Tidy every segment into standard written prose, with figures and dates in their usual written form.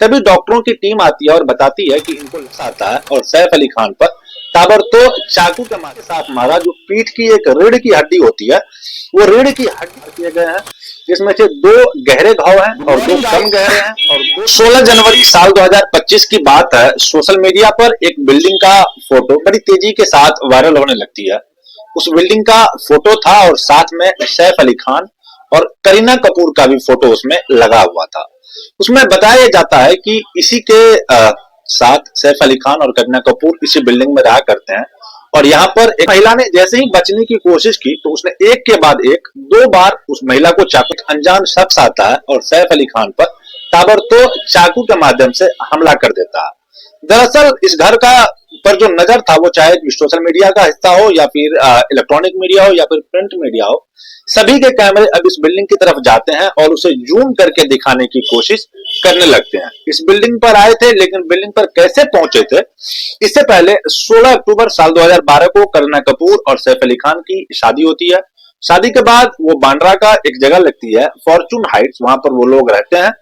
तभी डॉक्टरों की टीम आती है और बताती है कि इनको लस आता है और सैफ अली खान पर ताबड़तोड़ चाकू के मारे साथ मारा। जो पीठ की एक रीढ़ की हड्डी होती है, वो रीढ़ की हड्डी किए गए हैं, जिसमें से 2 गहरे घाव हैं और 2 कम गहरे हैं। और 16 जनवरी साल 2025 की बात है। सोशल मीडिया पर एक बिल्डिंग का फोटो बड़ी तेजी के साथ वायरल होने लगती है। उस बिल्डिंग का फोटो था और साथ में सैफ अली खान और करीना कपूर का भी फोटो उसमें लगा हुआ था। उसमें बताया जाता है कि इसी के साथ सैफ अली खान और करीना कपूर इसी बिल्डिंग में रहा करते हैं। और यहाँ पर एक महिला ने जैसे ही बचने की कोशिश की तो उसने एक के बाद एक 2 बार उस महिला को चाकू, अनजान शख्स आता है और सैफ अली खान पर ताबड़तोड़ चाकू के माध्यम से हमला कर देता है। दरअसल इस घर का पर जो नजर था, वो चाहे सोशल मीडिया का हिस्सा हो या फिर इलेक्ट्रॉनिक मीडिया हो या फिर प्रिंट मीडिया हो, सभी के कैमरे अब इस बिल्डिंग की तरफ जाते हैं और उसे जूम करके दिखाने की कोशिश करने लगते हैं। इस बिल्डिंग पर आए थे, लेकिन बिल्डिंग पर कैसे पहुंचे थे? इससे पहले 16 अक्टूबर साल 2012 को करीना कपूर और सैफ अली खान की शादी होती है। शादी के बाद वो बांद्रा का एक जगह लगती है फॉर्चून हाइट्स, वहां पर वो लोग रहते हैं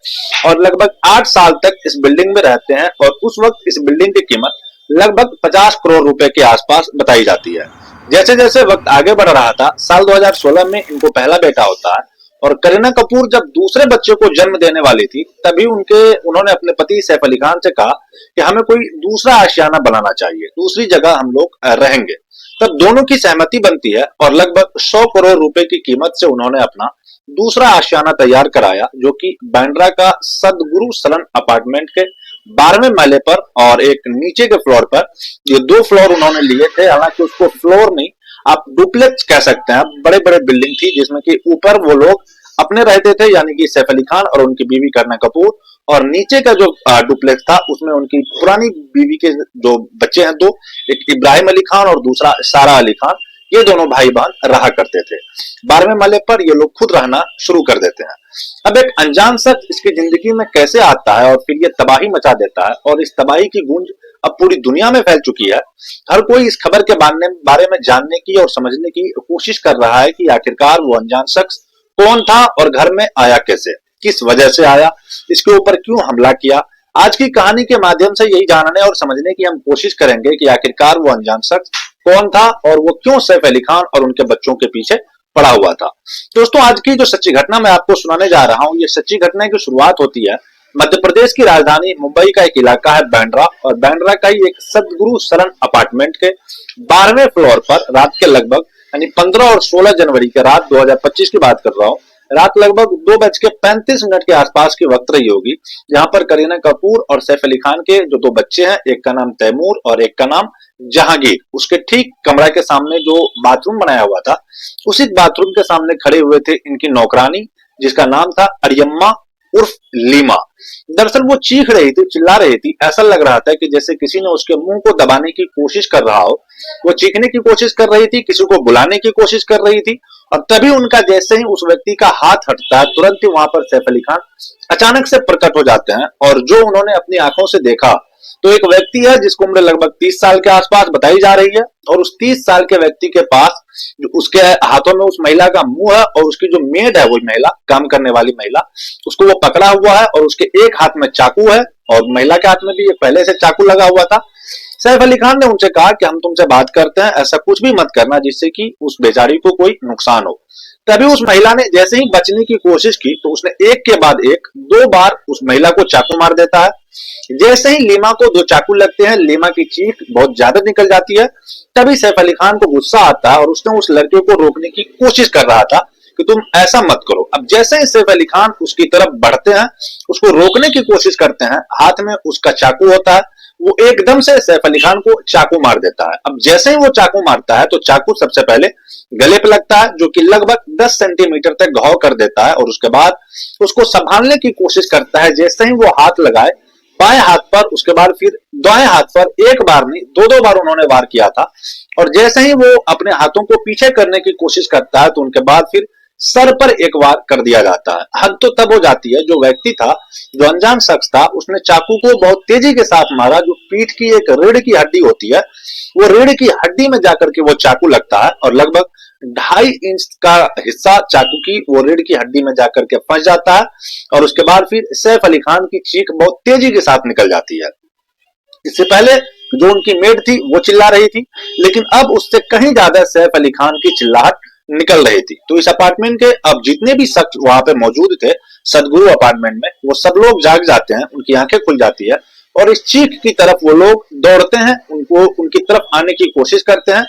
और लगभग 8 साल तक इस बिल्डिंग में रहते हैं। और उस वक्त इस बिल्डिंग की कीमत लगभग 50 करोड़ रुपए के आसपास बताई जाती है। जैसे जैसे वक्त आगे बढ़ रहा था, साल 2016 में इनको पहला बेटा होता है और करीना कपूर जब दूसरे बच्चे को जन्म देने वाली थी, तभी उन्होंने अपने पति सैफ अली खान से कहा कि हमें कोई दूसरा आशियाना बनाना चाहिए, दूसरी जगह हम लोग रहेंगे। तब दोनों की सहमति बनती है और लगभग 100 करोड़ रुपए की कीमत से उन्होंने अपना दूसरा आशियाना तैयार कराया, जो कि बांद्रा का सदगुरु सलन अपार्टमेंट के 12वें महले पर और एक नीचे के फ्लोर पर, ये 2 फ्लोर उन्होंने लिए थे। हालांकि उसको फ्लोर नहीं, आप डुप्लेक्स कह सकते हैं। बड़े बड़े बिल्डिंग थी जिसमें कि ऊपर वो लोग अपने रहते थे, यानी कि सैफ अली खान और उनकी बीवी करीना कपूर, और नीचे का जो डुप्लेक्स था उसमें उनकी पुरानी बीवी के जो बच्चे हैं 2, एक इब्राहिम अली खान और दूसरा सारा अली खान, ये दोनों भाई बहन रहा करते थे। 12वें महले पर ये लोग खुद रहना शुरू कर देते हैं। अब एक अनजान शख्स इसकी जिंदगी में कैसे आता है और फिर ये तबाही मचा देता है, और इस तबाही की गूंज अब पूरी दुनिया में फैल चुकी है। हर कोई इस खबर के बारे में जानने की और समझने की कोशिश कर रहा है कि आखिरकार वो अनजान शख्स कौन था और घर में आया कैसे, किस वजह से आया, इसके ऊपर क्यों हमला किया। आज की कहानी के माध्यम से यही जानने और समझने की हम कोशिश करेंगे कि आखिरकार वो अनजान शख्स कौन था और वो क्यों सैफ अली खान और उनके बच्चों के पीछे पड़ा हुआ था। दोस्तों, आज की जो सच्ची घटना मैं आपको सुनाने जा रहा हूं, ये सच्ची घटना की शुरुआत होती है मध्य प्रदेश की राजधानी मुंबई का एक इलाका है बांद्रा, और बांद्रा का ही एक सदगुरु सलन अपार्टमेंट के 12वें फ्लोर पर रात के लगभग यानी 15 और 16 जनवरी के रात 2025 की बात कर रहा हूँ, रात लगभग 2:35 के आसपास की वक्त रही होगी, जहां पर करीना कपूर और सैफ अली खान के जो 2 बच्चे हैं, एक का नाम तैमूर और एक का नाम जहांगीर, उसके ठीक कमरा के सामने जो बाथरूम बनाया हुआ था, उसी बाथरूम के सामने खड़े हुए थे इनकी नौकरानी, जिसका नाम था अरियम्मा उर्फ लीमा। दरअसल वो चीख रही थी, चिल्ला रही थी। ऐसा लग रहा था कि जैसे किसी ने उसके मुंह को दबाने की कोशिश कर रहा हो। वो चीखने की कोशिश कर रही थी, किसी को बुलाने की कोशिश कर रही थी, और तभी उनका जैसे ही उस व्यक्ति का हाथ हटता है, तुरंत ही वहां पर सैफ अली खान अचानक से प्रकट हो जाते हैं। और जो उन्होंने अपनी आंखों से देखा, तो एक व्यक्ति है जिसको उम्र लगभग 30 साल के आसपास बताई जा रही है, और उस 30 साल के व्यक्ति के पास उसके हाथों में उस महिला का मुंह है, और उसकी जो मेड है, वो महिला, काम करने वाली महिला, उसको वो पकड़ा हुआ है, और उसके एक हाथ में चाकू है और महिला के हाथ में भी पहले से चाकू लगा हुआ था। सैफ अली खान ने उनसे कहा कि हम तुमसे बात करते हैं, ऐसा कुछ भी मत करना जिससे कि उस बेचारी को कोई नुकसान हो। तभी उस महिला ने जैसे ही बचने की कोशिश की तो उसने एक के बाद एक 2 बार उस महिला को चाकू मार देता है। जैसे ही लीमा को 2 चाकू लगते हैं, लीमा की चीख बहुत ज्यादा निकल जाती है। तभी सैफ अली खान को गुस्सा आता है और उसने उस लड़के को रोकने की कोशिश कर रहा था कि तुम ऐसा मत करो। अब जैसे ही सैफ अली खान उसकी तरफ बढ़ते हैं, उसको रोकने की कोशिश करते हैं, हाथ में उसका चाकू होता है, वो एकदम से सैफ अली खान को चाकू मार देता है। अब जैसे ही वो चाकू मारता है तो चाकू सबसे पहले गले पे लगता है, जो कि लगभग 10 सेंटीमीटर तक घाव कर देता है, और उसके बाद उसको संभालने की कोशिश करता है। जैसे ही वो हाथ लगाए बाएं हाथ पर, उसके बाद फिर दाएं हाथ पर, एक बार नहीं 2-2 बार उन्होंने वार किया था। और जैसे ही वो अपने हाथों को पीछे करने की कोशिश करता है तो उनके बाद फिर सर पर एक वार कर दिया जाता है। हद तो तब हो जाती है, जो व्यक्ति था, जो अनजान शख्स था, उसने चाकू को बहुत तेजी के साथ मारा। जो पीठ की एक रीढ़ की हड्डी होती है, वो रीढ़ की हड्डी में जाकर के वो चाकू लगता है और लगभग 2.5 इंच का हिस्सा चाकू की वो रीढ़ की हड्डी में जाकर के फंस जाता है और उसके बाद फिर सैफ अली खान की चीख बहुत तेजी के साथ निकल जाती है। इससे पहले जो उनकी मेड थी वो चिल्ला रही थी, लेकिन अब उससे कहीं ज्यादा सैफ अली खान की चिल्लाहट निकल रही थी। तो इस अपार्टमेंट के अब जितने भी शख्स वहां पे मौजूद थे सदगुरु अपार्टमेंट में, वो सब लोग जाग जाते हैं, उनकी आंखें खुल जाती है और इस चीख की तरफ वो लोग दौड़ते हैं, उनको उनकी तरफ आने की कोशिश करते हैं,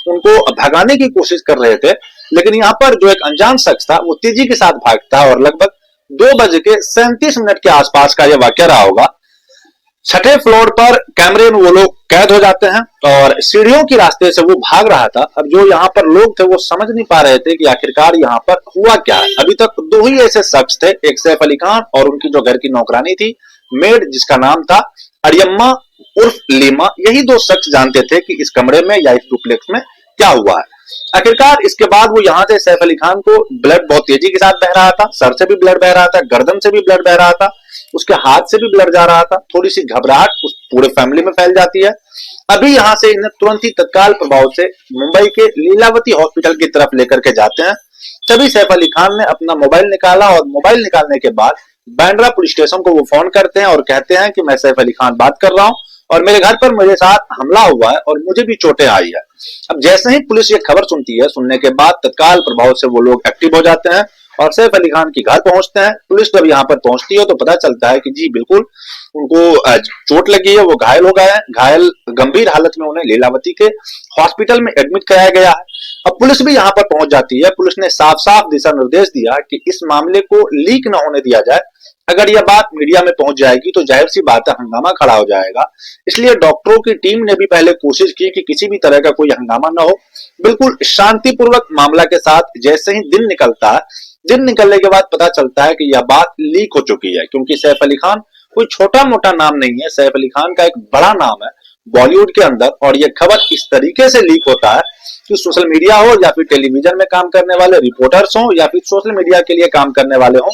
उनको भगाने की कोशिश कर रहे थे। लेकिन यहाँ पर जो एक अनजान शख्स था वो तेजी के साथ भागता है और लगभग 2:37 के आसपास का यह वाक्य रहा होगा। छठे फ्लोर पर कैमरे में वो लोग कैद हो जाते हैं और सीढ़ियों के रास्ते से वो भाग रहा था। अब जो यहाँ पर लोग थे वो समझ नहीं पा रहे थे कि आखिरकार यहाँ पर हुआ क्या है। अभी तक दो ही ऐसे शख्स थे, एक सैफ अली खान और उनकी जो घर की नौकरानी थी मेड, जिसका नाम था अरियम्मा उर्फ लीमा। यही दो शख्स जानते थे कि इस कमरे में या इस डुप्लेक्स में क्या हुआ है। आखिरकार इसके बाद वो यहाँ से सैफ अली खान को ब्लड बहुत तेजी के साथ बह रहा था, सर से भी ब्लड बह रहा था, गर्दन से भी ब्लड बह रहा था, उसके हाथ से भी ब्लड जा रहा था। थोड़ी सी घबराहट उस पूरे फैमिली में फैल जाती है। अभी यहाँ से इन्हें तुरंत ही तत्काल प्रभाव से मुंबई के लीलावती हॉस्पिटल की तरफ लेकर के जाते हैं। तभी सैफ अली खान ने अपना मोबाइल निकाला और मोबाइल निकालने के बाद बांद्रा पुलिस स्टेशन को वो फोन करते हैं और कहते हैं कि मैं सैफ अली खान बात कर रहा हूँ और मेरे घर पर मेरे साथ हमला हुआ है और मुझे भी चोटें आई है। अब जैसे ही पुलिस ये खबर सुनती है, सुनने के बाद तत्काल प्रभाव से वो लोग एक्टिव हो जाते हैं और सैफ अली खान के घर पहुंचते हैं। पुलिस जब यहाँ पर पहुंचती है तो पता चलता है कि जी बिल्कुल उनको चोट लगी है, वो घायल हो गए हैं। घायल गंभीर हालत में उन्हें लीलावती के हॉस्पिटल में एडमिट कराया गया है। अब पुलिस भी यहाँ पर पहुंच जाती है। पुलिस ने साफ साफ दिशा निर्देश दिया कि इस मामले को लीक न होने दिया जाए। अगर यह बात मीडिया में पहुंच जाएगी तो जाहिर सी बात है हंगामा खड़ा हो जाएगा। इसलिए डॉक्टरों की टीम ने भी पहले कोशिश की कि किसी भी तरह का कोई हंगामा न हो। बिल्कुल शांतिपूर्वक मामला के साथ जैसे ही दिन निकलता है, दिन निकलने के बाद पता चलता है कि यह बात लीक हो चुकी है, क्योंकि सैफ अली खान कोई छोटा मोटा नाम नहीं है। सैफ अली खान का एक बड़ा नाम है बॉलीवुड के अंदर और यह खबर इस तरीके से लीक होता है कि सोशल मीडिया हो या फिर टेलीविजन में काम करने वाले रिपोर्टर्स हो या फिर सोशल मीडिया के लिए काम करने वाले हो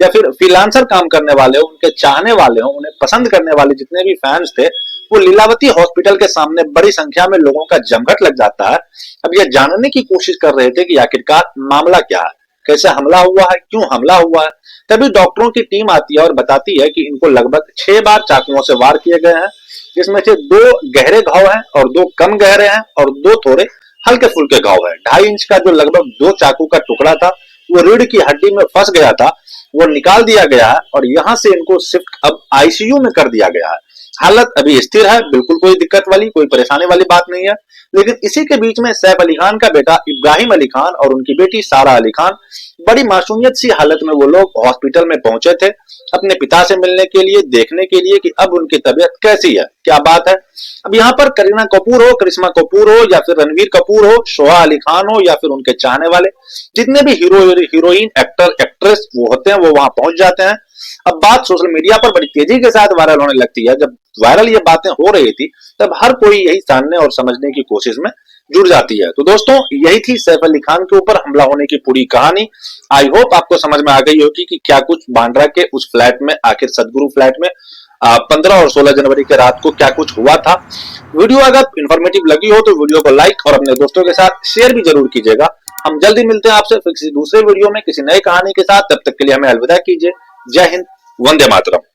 या फिर फ्रीलांसर काम करने वाले हो, उनके चाहने वाले हो, उन्हें पसंद करने वाले जितने भी फैंस थे, वो लीलावती हॉस्पिटल के सामने बड़ी संख्या में लोगों का जमघट लग जाता है। अब यह जानने की कोशिश कर रहे थे कि आखिरकार मामला क्या है, कैसे हमला हुआ है, क्यों हमला हुआ है। तभी डॉक्टरों की टीम आती है और बताती है कि इनको लगभग 6 बार चाकुओं से वार किए गए हैं, जिसमें से 2 गहरे घाव हैं और 2 कम गहरे हैं और 2 थोड़े हल्के फुल्के घाव है। 2.5 इंच का जो लगभग 2 चाकू का टुकड़ा था वो रीढ़ की हड्डी में फंस गया था, वो निकाल दिया गया है और यहाँ से इनको शिफ्ट अब आईसीयू में कर दिया गया है। हालत अभी स्थिर है, बिल्कुल कोई दिक्कत वाली कोई परेशानी वाली बात नहीं है। लेकिन इसी के बीच में सैफ अली खान का बेटा इब्राहिम अली खान और उनकी बेटी सारा अली खान बड़ी मासूमियत सी हालत में वो लोग हॉस्पिटल में पहुंचे थे अपने पिता से मिलने के लिए, देखने के लिए कि अब उनकी तबीयत कैसी है, क्या बात है। अब यहाँ पर करीना कपूर हो, करिश्मा कपूर हो या फिर रणवीर कपूर हो, सोहा अली खान हो या फिर उनके चाहने वाले जितने भी हीरोइन एक्टर एक्ट्रेस वो होते हैं वो वहां पहुंच जाते हैं। अब बात सोशल मीडिया पर बड़ी तेजी के साथ वायरल होने लगती है। जब वायरल ये बातें हो रही थी तब हर कोई यही जानने और समझने की कोशिश में जुड़ जाती है। तो दोस्तों यही थी सैफ अली खान के ऊपर हमला होने की पूरी कहानी। आई होप आपको समझ में आ गई होगी कि क्या कुछ बांद्रा के उस फ्लैट में, आखिर सदगुरु फ्लैट में 15 और 16 जनवरी के रात को क्या कुछ हुआ था। वीडियो अगर इंफॉर्मेटिव लगी हो तो वीडियो को लाइक और अपने दोस्तों के साथ शेयर भी जरूर कीजिएगा। हम जल्दी मिलते हैं आपसे फिर किसी दूसरे वीडियो में किसी नई कहानी के साथ। तब तक के लिए हमें अलविदा कीजिए। जय हिंद, वंदे मातरम।